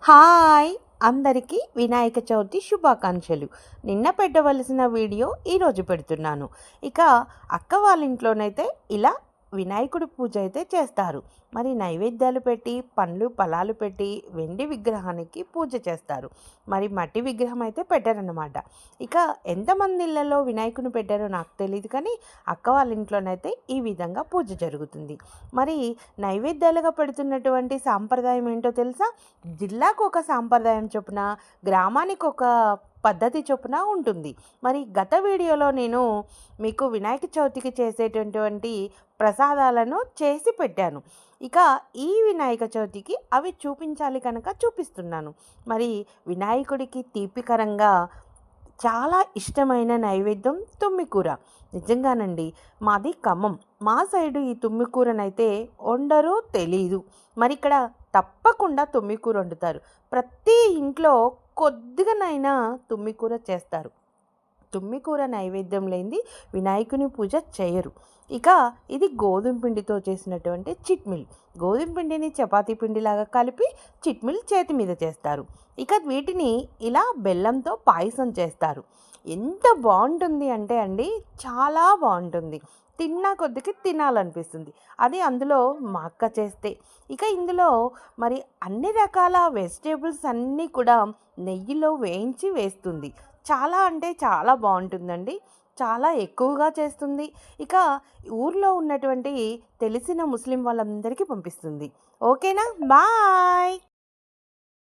Hi అందరికీ వినాయక చవితి శుభాకాంక్షలు. నిన్న పెట్టవలసిన వీడియో ఈరోజు పెడుతున్నాను. ఇక అక్క వాళ్ళ ఇంట్లోనైతే ఇలా వినాయకుడి పూజ అయితే చేస్తారు. మరి నైవేద్యాలు పెట్టి పండ్లు ఫలాలు పెట్టి వెండి విగ్రహానికి పూజ చేస్తారు. మరి మట్టి విగ్రహం అయితే పెట్టారన్నమాట. ఇక ఎంతమంది ఇళ్లలో వినాయకుని పెట్టారో నాకు తెలియదు, కానీ అక్క వాళ్ళ ఇంట్లోనైతే ఈ విధంగా పూజ జరుగుతుంది. మరి నైవేద్యాలుగా పెడుతున్నటువంటి సాంప్రదాయం ఏంటో తెలుసా? జిల్లాకు ఒక సాంప్రదాయం చొప్పున, గ్రామానికి ఒక పద్ధతి చొప్పున ఉంటుంది. మరి గత వీడియోలో నేను మీకు వినాయక చవితికి చేసేటటువంటి ప్రసాదాలను చేసి పెట్టాను. ఇక ఈ వినాయక చవితికి అవి చూపించాలి కనుక చూపిస్తున్నాను. మరి వినాయకుడికి తీపికరంగా చాలా ఇష్టమైన నైవేద్యం తుమ్మికూర. నిజంగానండి, మాది ఖమ్మం. మా సైడు ఈ తుమ్మికూరనైతే వండరో తెలీదు. మరి ఇక్కడ తప్పకుండా తుమ్మికూర వండుతారు. ప్రతి ఇంట్లో కొద్దిగానైనా తుమ్మికూర చేస్తారు. తుమ్మికూర నైవేద్యం లేనిది వినాయకుని పూజ చేయరు. ఇక ఇది గోధుమ పిండితో చేసినటువంటి చిట్మిల్. గోధుమ పిండిని చపాతీ పిండిలాగా కలిపి చిట్మిల్ చేతి మీద చేస్తారు. ఇక వీటిని ఇలా బెల్లంతో పాయసం చేస్తారు. ఎంత బాగుంటుంది అంటే అండి, చాలా బాగుంటుంది. తిన్నా కొద్దికి తినాలనిపిస్తుంది. అది అందులో మా అక్క చేస్తే. ఇక ఇందులో మరి అన్ని రకాల వెజిటేబుల్స్ అన్నీ కూడా నెయ్యిలో వేయించి వేస్తుంది. చాలా అంటే చాలా బాగుంటుందండి. చాలా ఎక్కువగా చేస్తుంది. ఇక ఊర్లో ఉన్నటువంటి తెలిసిన ముస్లిం వాళ్ళందరికీ పంపిస్తుంది. ఓకేనా? బాయ్.